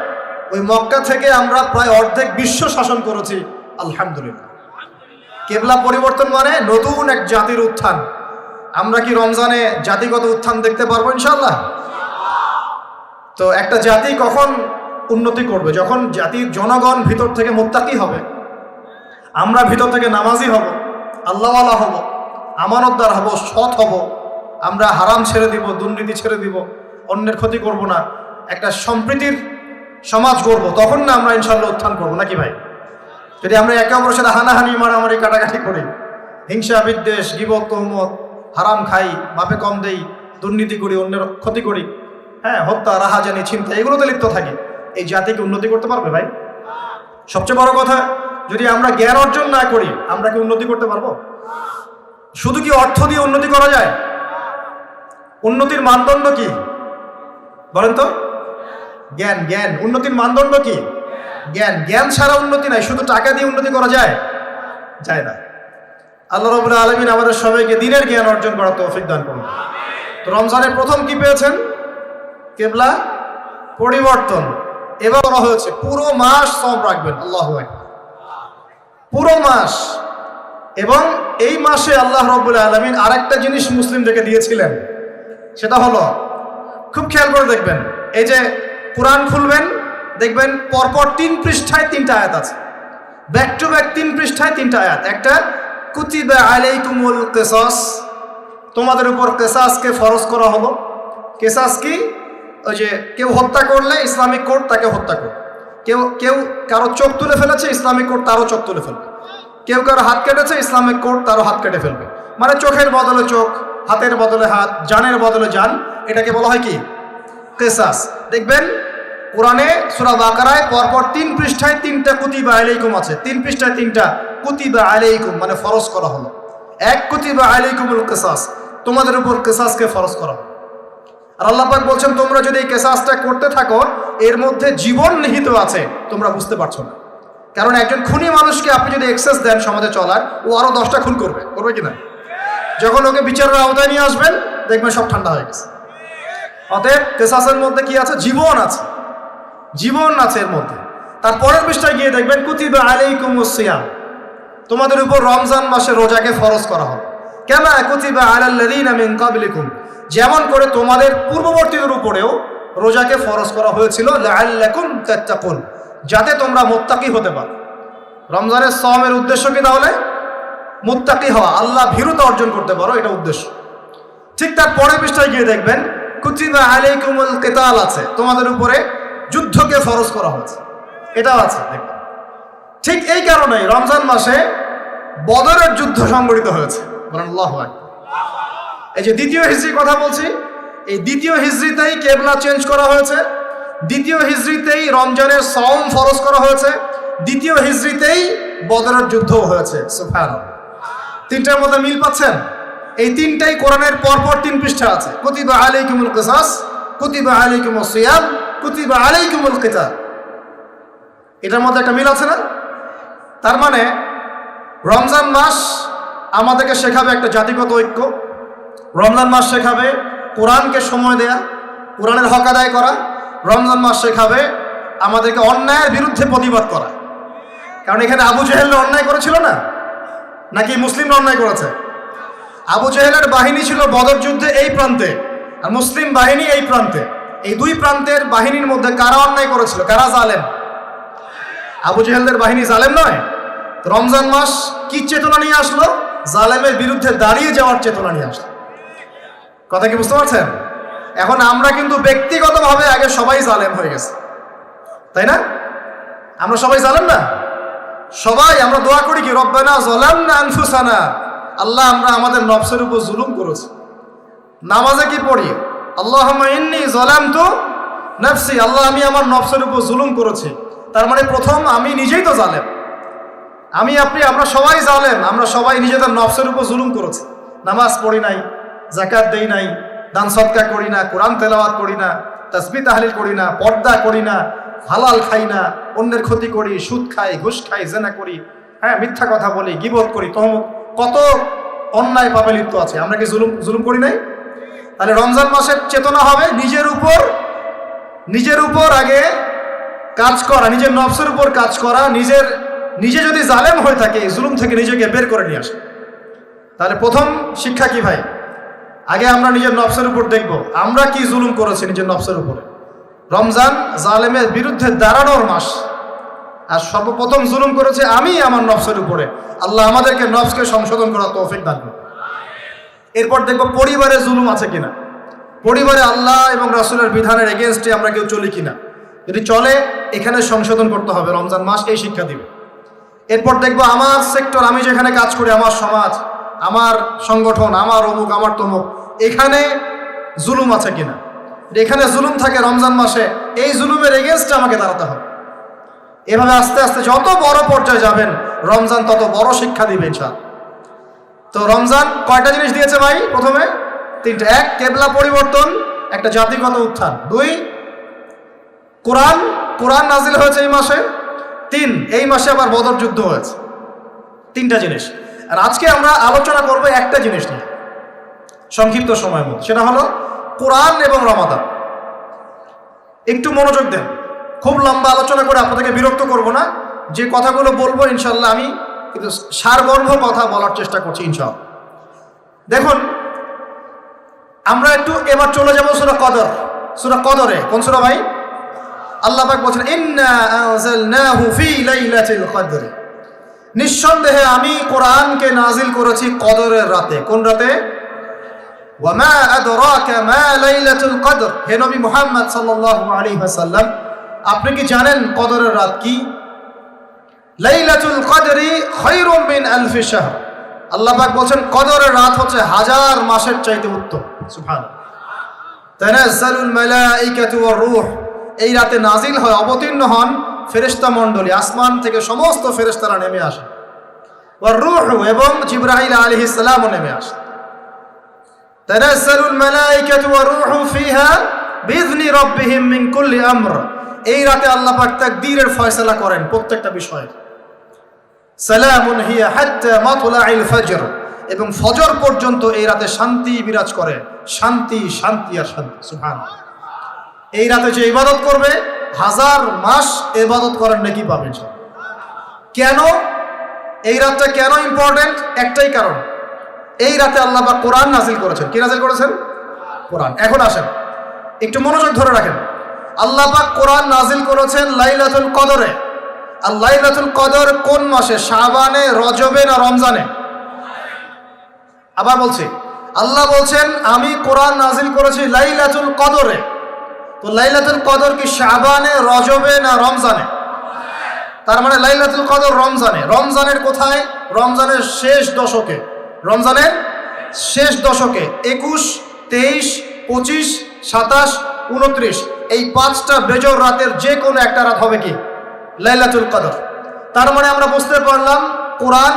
ওই মক্কা থেকে আমরা প্রায় অর্ধেক বিশ্ব শাসন করেছি আলহামদুলিল্লাহ। কেবলা পরিবর্তন মানে নতুন এক জাতির উত্থান। আমরা কি রমজানে জাতিগত উত্থান দেখতে পারবো ইনশাআল্লাহ? তো একটা জাতি কখন উন্নতি করবে? যখন জাতির জনগণ ভিতর থেকে মুত্তাকি হবে, আমরা ভিতর থেকে নামাজি হব, আল্লাহওয়ালা হব, আমানতদার হব, সৎ হব, আমরা হারাম ছেড়ে দিব, দুর্নীতি ছেড়ে দিব, অন্যের ক্ষতি করব না, একটা সম্প্রীতির সমাজ গড়ব, তখন না আমরা ইনশাআল্লাহ উত্থান করবো, নাকি ভাই? যদি আমরা একে অপরের সাথে হানাহানি, মারামারি, কাটাকাটি করি, হিংসা, বিদ্বেষ, গীবত, তহমত, হারাম খাই, মাপে কম দেই, দুর্নীতি করি, অন্যের ক্ষতি করি, হ্যাঁ, হত্যা, রাহাজানি, ছিনতা, এগুলোতে লিপ্ত থাকি, এই জাতিকে উন্নতি করতে পারবে ভাই? সবচেয়ে বড় কথা, যদি আমরা জ্ঞান অর্জন না করি, আমরা কি উন্নতি করতে পারবো? শুধু কি অর্থ দিয়ে উন্নতি করা যায়? উন্নতির মানদণ্ড কি বলেন তো? জ্ঞান। জ্ঞান উন্নতির মানদণ্ড কি? জ্ঞান। জ্ঞান ছাড়া উন্নতি নাই। শুধু টাকা দিয়ে উন্নতি করা যায়? যায় না। আল্লাহ রাব্বুল আলামিন আমাদের সবাইকে দ্বীনের জ্ঞান অর্জন করার তৌফিক দান করুন। তো রমজানের প্রথম কি পেয়েছেন? কেবলা পরিবর্তন। এবার বলা হয়েছে পুরো মাস সওম রাখবেন। আল্লাহু আকবার। পুরো মাস। এবং এই মাসে আল্লাহ রাব্বুল আলামিন আরেকটা জিনিস মুসলিমদেরকে দিয়েছিলেন, সেটা হলো, খুব খেয়াল করে দেখবেন, এই যে কোরআন খুলবেন, দেখবেন পরপর 3 পৃষ্ঠায় 3টা আয়াত আছে, ব্যাক টু ব্যাক 3 পৃষ্ঠায় 3টা আয়াত। একটা কুতিবা আলাইকুমুল কিসাস, তোমাদের উপর কিসাসকে ফরজ করা হলো। কিসাস কি? ওই যে কেউ হত্যা করলে ইসলামিক কোর্ট তাকে হত্যা করবে, কেউ কারো চোখ তুলে ফেলেছে, ইসলামিক কোর্ট তারও চোখ তুলে ফেলবে, কেউ কারো হাত কেটেছে, ইসলামিক কোর্ট তারও হাত কেটে ফেলবে। মানে চোখের বদলে চোখ, হাতের বদলে হাত, জানের বদলে জান, এটাকে বলা হয় কি? কিসাস। দেখবেন কোরআনে সূরা বাকারায় পরপর 3 পৃষ্ঠায় 3টা কুতিবা আলাইকুম আছে। 3 পৃষ্ঠায় 3টা কুতিবা আলাইকুম মানে ফরজ করা হলো। এক কুতিবা আলাইকুমুল কিসাস, তোমাদের উপর কিসাসকে ফরজ করা হলো। আর আল্লাহ পাক বলছেন, তোমরা যদি এই কিসাসটা করতে থাকো, এর মধ্যে জীবন নিহিত আছে, তোমরা বুঝতে পারছো না। কারণ একজন খুনি মানুষকে আপনি যদি এক্সেস দেন সমাজে চলার, ও আরো 10টা খুন করবে কিনা? যখন ওকে বিচারের আওতায় নিয়ে আসবেন, দেখবেন সব ঠান্ডা হয়ে গেছে। অতএব কিসাসের মধ্যে কি আছে? জীবন আছে, জীবন আছে এর মধ্যে। তার পরের পৃষ্ঠায় গিয়ে দেখবেন কুতিবা আলাইকুমুস সিয়াম, তোমাদের উপর রমজান মাসে রোজাকে ফরজ করা হবে। কামা কুতিবা আলাল্লাযীনা মিন ক্বাবলিকুম, যেমন করে তোমাদের পূর্ববর্তীদের উপরেও রোজাকে ফরজ করা হয়েছিল, লাআল্লাকুম তাত্তাকুন, যাতে তোমরা মুত্তাকি হতে পারো। রমজানের সওমের উদ্দেশ্য কি তাহলে? মুত্তাকি হওয়া, আল্লাহ ভীরুতা অর্জন করতে পারো, এটা উদ্দেশ্য। ঠিক তার পরের পৃষ্ঠায় গিয়ে দেখবেন কুতিবা আলাইকুমুল কিতাল আছে, তোমাদের উপরে যুদ্ধকে ফরজ করা হয়েছে, এটাও আছে দেখবেন। ঠিক এই কারণেই রমজান মাসে বদরের যুদ্ধ সংগঠিত হয়েছে। আল্লাহু আকবার। এই যে 2য় হিজরি কথা বলছি, এই 2য় হিজরিতেই কেবলা চেঞ্জ করা হয়েছে, 2য় হিজরিতেই রমজানের সওম ফরজ করা হয়েছে, 2য় হিজরিতেই বদরের যুদ্ধও হয়েছে। সুবহানাল্লাহ। 3টার মধ্যে মিল পাচ্ছেন? এই 3টাই কোরআনের পরপর 3 পৃষ্ঠা আছে। কুতিবা আলাইকুমুল কিসাস, কুতিবা আলাইকুমুস সিয়াম, কুতিবা আলাইকুমুল কিতাল। এটার মধ্যে একটা মিল আছে না? তার মানে রমজান মাস আমাদেরকে শেখাবে একটা জাতিগত ঐক্য, রমজান মাস শেখাবে কোরআনকে সময় দেয়া, কোরআনের হক আদায় করা, রমজান মাস শেখাবে আমাদেরকে অন্যায়ের বিরুদ্ধে প্রতিবাদ করা। কারণ এখানে আবু জেহেল অন্যায় করেছিল না, নাকি মুসলিমরা অন্যায় করেছে? আবু জেহেলের বাহিনী ছিল বদর যুদ্ধে এই প্রান্তে, আর মুসলিম বাহিনী এই প্রান্তে। এই দুই প্রান্তের বাহিনীর মধ্যে কারা অন্যায় করেছিল, কারা জালেম? আবু জেহেলদের বাহিনী জালেম নয়। রমজান মাস কি চেতনা নিয়ে আসলো? জালেমের বিরুদ্ধে দাঁড়িয়ে যাওয়ার চেতনা নিয়ে আসলো। কথা কি বুঝতে পারছেন? এখন আমরা কিন্তু ব্যক্তিগতভাবে আগে সবাই জালেম হয়ে গেছে, তাই না? আমরা সবাই জালেম না? সবাই আমরা দোয়া করি কি, রব্বানা যালামনা আনফুসানা, আল্লাহ আমরা আমাদের নফসের উপর জুলুম করেছি। নামাজে কি পড়ি, আল্লাহুম্মা ইন্নী যালামতু নাফসি, আল্লাহ আমি আমার নফসের উপর জুলুম করেছি। তার মানে প্রথম আমি নিজেই তো জালেম, আমি আপনি আমরা সবাই জালেম, আমরা সবাই নিজেদের নফসের উপর জুলুম করেছি। নামাজ পড়ি নাই, যাকাত দেই নাই, দান সদকা করি না, কোরআন তেলাওয়াত করি না, তাসবিহ তাহলিল করি না, পর্দা করি না, হালাল খাই না, অন্যের ক্ষতি করি, সুদ খাই, ঘুষ খাই, জেনা করি, হ্যাঁ মিথ্যা কথা বলি, গীবত করি, তহমত, কত অন্যায় পাপে লিপ্ত আছে। আমরা কি জুলুম করি নাই? তাহলে রমজান মাসের চেতনা হবে নিজের উপর আগে কাজ করা, নিজের নফসের উপর কাজ করা, নিজে যদি জালেম হয়ে থাকে জুলুম থেকে নিজেকে বের করে নিয়ে আসে। তাহলে প্রথম শিক্ষা কি ভাই? আগে আমরা নিজের নফসের উপর দেখব আমরা কি জুলুম করেছি নিজের নফসের উপরে। রমজান জালেমের বিরুদ্ধে দাঁড়ানোর মাস, আর সর্বপ্রথম জুলুম করেছে আমি আমার নফসের উপরে। আল্লাহ আমাদেরকে নফসকে সংশোধন করার তৌফিক দান করুন। এরপর দেখব পরিবারে জুলুম আছে কিনা, পরিবারে আল্লাহ এবং রাসূলের বিধানের এগেনস্টে আমরা কেউ চলি কিনা। যদি চলে এখানে সংশোধন করতে হবে, রমজান মাস এই শিক্ষা দিবে। এরপর দেখব আমার সেক্টর, আমি যেখানে কাজ করি, আমার সমাজ, আমার সংগঠন, আমার অমুক, আমার তমুক, এখানে জুলুম আছে কিনা। এখানে জুলুম থাকে রমজান মাসে, এই জুলুমের এগেনস্টে আমাকে দাঁড়াতে হবে। এভাবে আস্তে আস্তে যত বড় পর্যায়ে যাবেন রমজান তত বড় শিক্ষা দিবে ইনশাআল্লাহ। তো রমজান কয়টা জিনিস দিয়েছে ভাই? প্রথমে তিনটা। এক, কেবলা পরিবর্তন, একটা জাতিগত উত্থান। দুই, কোরআন নাজিল হয়েছে এই মাসে। তিন, এই মাসে আবার বদর যুদ্ধ হয়েছে। তিনটা জিনিস। আর আজকে আমরা আলোচনা করব একটা জিনিস নিয়ে সংক্ষিপ্ত সময়ের মধ্যে, সেটা হলো কোরআন এবং রমাদান। একটু মনোযোগ দেন, খুব লম্বা আলোচনা করে আপনাদেরকে বিরক্ত করব না। যে কথাগুলো বলবো ইনশাল্লাহ আমি কিন্তু সারগর্ভ কথা বলার চেষ্টা করছি ইনশাআল্লাহ। দেখুন, আমরা একটু এবার চলে যাব সূরা কদর। সূরা কদরে কোন সূরা ভাই? আল্লাহ পাক বলেন ইন্না আনজালনাহু ফি লাইলাতিল কদর, নিঃসন্দেহে আমি কোরআনকে নাজিল করেছি কদরের রাতে। কোন রাতে? ওয়া মা আদরাকা মা লাইলাতুল কদর, হে নবী মুহাম্মদ সাল্লাল্লাহু আলাইহি ওয়াসাল্লাম আপনি কি জানেন কদরের রাত কি? লাইলাতুল কদরি খায়রুম মিন আলফি শাহর, আল্লাহ পাক বলেন কদরের রাত হচ্ছে হাজার মাসের চাইতে উত্তম। সুবহানাল্লাহ। তানাজ্জালুল মালাইকাতু ওয়ার রূহ, এই রাতে নাজিল হয়, অবতীর্ণ হন ফেরেশতা মণ্ডলী, আসমান থেকে সমস্ত ফেরেশতারা নেমে আসে। ওয়ার রূহ, এবং জিবরাইল আলাইহিস সালামও নেমে আসে। তানাজ্জালুল মালাইকাতু ওয়ার রূহু ফিহা বিইذনি রাব্বিহিম মিন কুল্লি আমর, এই রাতে আল্লাহ পাক তাকদীরের ফয়সালা করেন প্রত্যেকটা বিষয়ে। সালামুন হিয়া হাত্তা মাতলাইল ফজর, এবং ফজর পর্যন্ত এই রাতে শান্তি বিরাজ করে। শান্তি, শান্তি আর শান্তি। সুবহানাল্লাহ। এই রাতে যে ইবাদত করবে হাজার মাস ইবাদত করার নেকি পাবে। কেন এই রাতটা কেন ইম্পর্টেন্ট? একটাই কারণ, এই রাতে আল্লাহ পাক কোরআন নাজিল করেছেন। কি নাজিল করেছেন? কোরআন। এখন আসেন একটু মনোযোগ ধরে রাখেন। আল্লাহ পাক কোরআন নাজিল করেছেন লাইলাতুল কদরে। আর লাইলাতুল কদর কোন মাসে? শাবানে, রজবে না রমজানে? আবার বলছি, আল্লাহ বলছেন আমি কোরআন নাজিল করেছি লাইলাতুল কদরে। তো লাইলাতুল কদর কি শাবানে, রজবে না রমজানে? তার মানে লাইলাতুল কদর রমজানে। রমজানের কোথায়? রমজানের শেষ দশকে। রমজানের শেষ দশকে 21, 23, 25, 27, 29 এই পাঁচটা বেজর রাতের যে কোনো একটা রাত হবে কি? লাইলাতুল কদর। তার মানে আমরা বুঝতে পারলাম কোরআন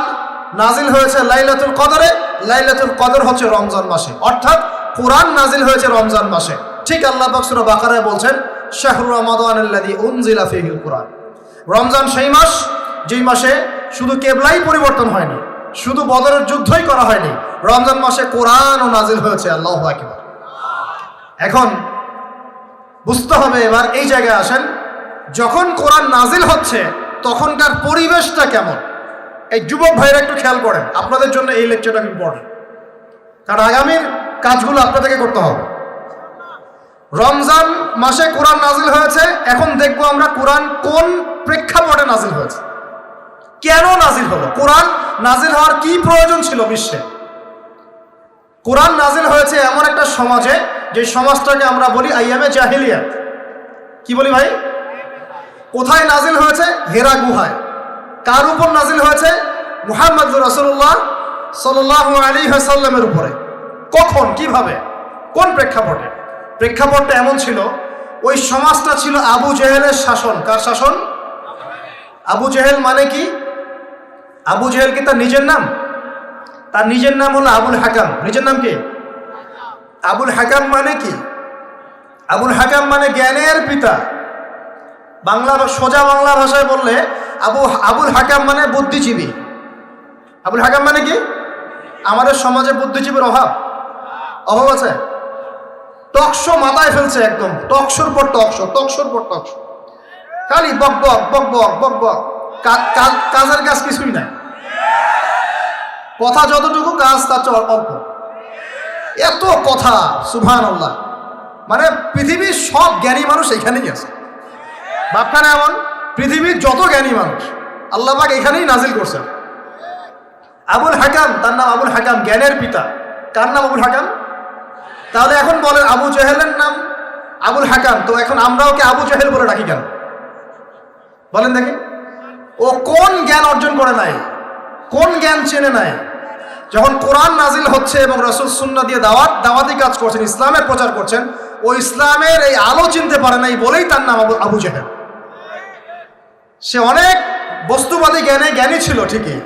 নাজিল হয়েছে লাইলাতুল কদরে, লাইলাতুল কদর হচ্ছে রমজান মাসে, অর্থাৎ কোরআন নাজিল হয়েছে রমজান মাসে। ঠিক আল্লাহ পাক সূরা বাকারায় বলছেন শাহরু রমাদানাল্লাযী উনজিলা ফীহিল কুরআন, রমজান সেই মাস যেই মাসে শুধু কেবলাই পরিবর্তন হয়নি, শুধু বদরের যুদ্ধই করা হয়নি, রমজান মাসে কোরআনও নাজিল হয়েছে। আল্লাহু আকবার। এখন বুঝতে হবে, এবার এই জায়গায় আসেন, যখন কোরআন নাজিল হচ্ছে তখনকার পরিবেশটা কেমন? এই যুবক ভাইরা একটু খেয়াল করেন, আপনাদের জন্য এই লেকচারটা ইম্পর্টেন্ট, কারণ আগামীর কাজগুলো আপনাদেরকে করতে হবে। রমজান মাসে কোরআন নাজিল হয়েছে, এখন দেখবো আমরা কোরআন কোন প্রেক্ষাপটে নাজিল হয়েছে, কেন নাজিল হলো, কোরআন নাজিল হওয়ার কি প্রয়োজন ছিল বিশ্বে। কোরআন নাজিল হয়েছে এমন একটা সমাজে, যে সমাজটাকে আমরা বলি আইয়ামে জাহিলিয়াত। কি বলি ভাই? কোথায় নাজিল হয়েছে? হেরা গুহায়। কার উপর নাজিল হয়েছে? মুহাম্মদ রাসূলুল্লাহ সাল্লাল্লাহু আলাইহি ওয়াসাল্লামের উপরে। কখন, কিভাবে, কোন প্রেক্ষাপটে? প্রেক্ষাপটটা এমন ছিল, ওই সমাজটা ছিল আবু জেহেলের শাসন। কার শাসন? আবু জেহেল মানে কি? আবু জেহেল কি তার নিজের নাম? তার নিজের নাম হলো আবুল হাকাম। নিজের নাম কি? আবুল হাকাম মানে কি? আবুল হাকাম মানে জ্ঞানের পিতা। সোজা বাংলা ভাষায় বললে আবুল হাকাম মানে বুদ্ধিজীবী। আবুল হাকাম মানে কি? আমাদের সমাজে বুদ্ধিজীবীর অভাব আছে। টকশো মাথায় ফেলছে, একদম টকশোর পর টকশো, টকশোর পর টকশো, খালি বক বক বক বক বক বক, কাজের কাজ কিছুই নাই। কথা যতটুকু, কাজ তার চেয়ে অল্প। এত কথা, সুবহানাল্লাহ। মানে পৃথিবীর সব জ্ঞানী মানুষ এখানেই আছে। বাপখানে এমন, পৃথিবীর যত জ্ঞানী মানুষ আল্লাহ পাক এখানেই নাজিল করছেন। আবুল হাকাম, তার নাম আবুল হাকাম, জ্ঞানের পিতা। কার নাম আবুল হাকাম? তাহলে এখন বলেন, আবু জেহেলের নাম আবুল হাকাম, তো এখন আমরা ওকে আবু জেহেল বলে ডাকি কেন? বলেন দেখি, ও কোন জ্ঞান অর্জন করে নাই, কোন জ্ঞান চেনে নাই? যখন কোরআন নাজিল হচ্ছে এবং রাসূল সুন্নাহ দিয়ে দাওয়াতি কাজ করছেন, ইসলামের প্রচার করছেন, ও ইসলামের এই আলো চিনতে পারে নাই বলেই তার নাম আবু জেহেল। সে অনেক বস্তুবাদী জ্ঞানী ছিল ঠিকই,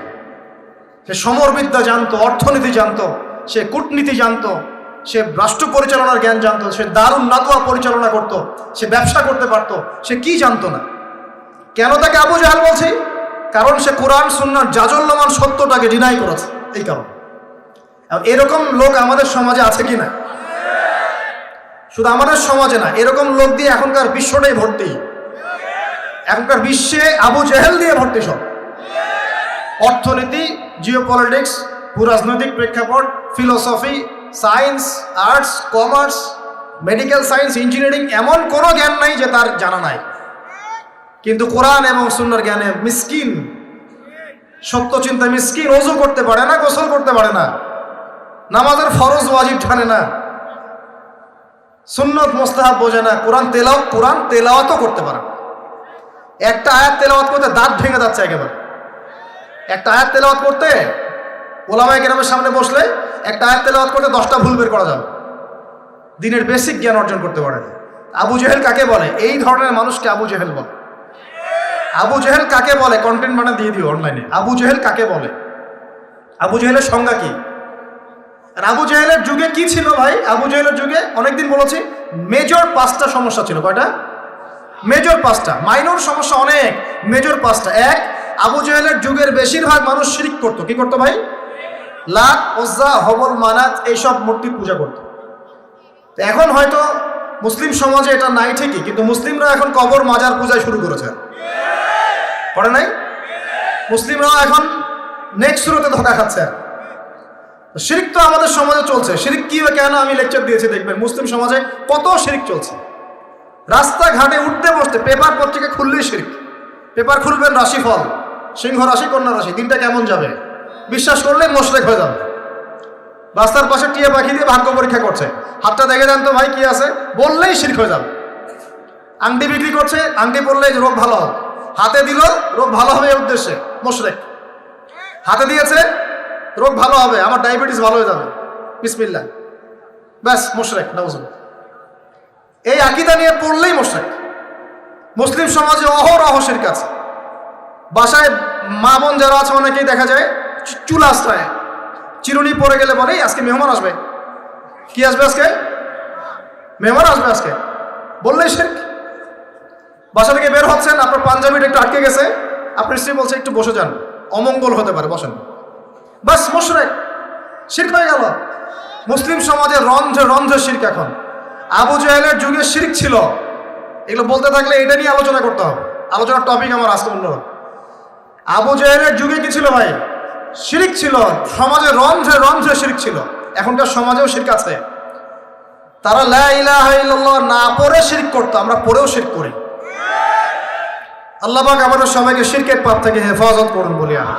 সে সমরবিদ্যা জানতো, অর্থনীতি জানতো, সে কূটনীতি জানতো, সে রাষ্ট্র পরিচালনার জ্ঞান জানতো, সে দারুন নাদওয়া পরিচালনা করত, সে ব্যবসা করতে পারতো, সে কি জানতো না? কেন তাকে আবু জাহেল বলছি? কারণ সে কোরআন সুন্নাহর জাজল্যমান সত্যটাকে ডিনাই করেছে। এই কারণ এরকম লোক আমাদের সমাজে আছে কি না? শুধু আমাদের সমাজে না, এরকম লোক দিয়ে এখনকার বিশ্বটাই ভর্তি। এখনকার বিশ্বে আবু জেহেল দিয়ে ভর্তি সব। অর্থনীতি, জিওপলিটিক্স, ভূরাজনৈতিক প্রেক্ষাপট, philosophy, science, arts, commerce, medical science, engineering, এমন কোনো জ্ঞান নাই যে তার জানা নাই। কিন্তু কোরআন এবং সুন্নাহর জ্ঞানে মিসকিন, সত্য চিন্তা মিসকিন। ওযু করতে পারে না, গোসল করতে পারে না, নামাজের ফরজ ওয়াজিব জানে না, সুন্নত মুস্তাহাব বোঝে না, কোরআন তেলাওয়াতও করতে পারে না। একটা আয়াত তেলাওয়াত করতে দাঁত ভেঙে যাচ্ছে একেবারে। একটা আয়াত তেলাওয়াত করতে, ওলামায়ে কেরামের সামনে বসলে একটা আয়াত তেলাওয়াত করতে 10টা ভুল বের করা যাবে। দিনের বেসিক জ্ঞান অর্জন করতে পারে না। আবু জেহেল কাকে বলে? এই ধরনের মানুষকে আবু জেহেল বলে। আবু জেহেল কাকে বলে? কন্টেন্ট বানা দিয়ে দিও অনলাইনে। আবু জেহেল কাকে বলে? আবু জেহেলের সংজ্ঞা কি? আর আবু জেহেলের যুগে কি ছিল ভাই? আবু জেহেলের যুগে অনেকদিন বলেছি, মেজর 5টা সমস্যা ছিল। কয়টা? মেজর 5টা। মাইনর সমস্যা অনেক, মেজর 5টা। এক, আবু জেহেলের যুগের বেশিরভাগ মানুষ শিরক করতো। কি করতো ভাই? লাত, উজ্জা, হবল, মানাত, এইসব মূর্তির পূজা করতো। এখন হয়তো মুসলিম সমাজে এটা নাই ঠিকই, কিন্তু মুসলিমরা এখন কবর মাজার পূজায় শুরু করেছে। করে নাই? মুসলিমরাও এখন নেক্সট শুরুতে ধোঁকা খাচ্ছে। শিরক তো আমাদের সমাজে চলছে। শিরক কি কেন আমি লেকচার দিয়েছি, দেখবেন মুসলিম সমাজে কত শিরক চলছে। রাস্তাঘাটে উঠতে বসতে, পেপার পত্রিকা খুললেই শিরক। পেপার খুলবেন, রাশিফল, সিংহ রাশি, কন্যা রাশি, দিনটা কেমন যাবে বিশ্বাস করলে মুশরিক হয়ে যাবে। রাস্তার পাশে টিয়া পাখি দিয়ে ভাগ্য পরীক্ষা করছে, হাতটা দেখে জানতো ভাই কি আছে, বললেই শিরক হয়ে যাবে। আংটি বিক্রি করছে, আংটি পরলেই রোগ ভালো হবে, হাতে দিল রোগ ভালো হবে এই উদ্দেশ্যে মুশরিক। হাতে দিয়েছে রোগ ভালো হবে, আমার ডায়াবেটিস ভালো হয়ে যাবে, বিসমিল্লাহ, ব্যাস মুশরিক, নাউজুবিল্লাহ। এই আকীদা নিয়ে পড়লেই মুশরিক। মুসলিম সমাজে অহরহ শিরক আছে। বাসায় মা বোন যারা আছে অনেকেই দেখা যায় চুল আশ্রয়, চিরুনি পরে গেলে বলে আজকে মেহমান আসবে। কি আসবে আজকে? মেহমান আসবে আজকে, বললেই শিরক। বাসা থেকে বের হচ্ছেন, আপনার পাঞ্জাবিটা একটু আটকে গেছে, আপনার স্ত্রী বলছে একটু বসে যান, অমঙ্গল হতে পারে, বসেন। বাস মুশরিক, শিরক হয়ে গেল। মুসলিম সমাজে রন্ধ্রে রন্ধ্রে শিরক। এখন আবু জাহেলের যুগে শিরক ছিল, এগুলো বলতে থাকলে এটা নিয়ে আলোচনা করতে হবে। আলোচনার টপিক আমার আজকে অন্য। আবু জাহেলের যুগে কি ছিল ভাই? শিরক ছিল, সমাজে রন্ধ্রে রন্ধ্রে শিরক ছিল। এখনকার সমাজেও শিরক আছে। তারা লা ইলাহা ইল্লাল্লাহ না পড়ে শিরক করতো, আমরা পড়েও শিরক করি। আল্লাহ পাক আমাদের সবাইকে শিরকের পাপ থেকে হেফাজত করুন বলি আমি।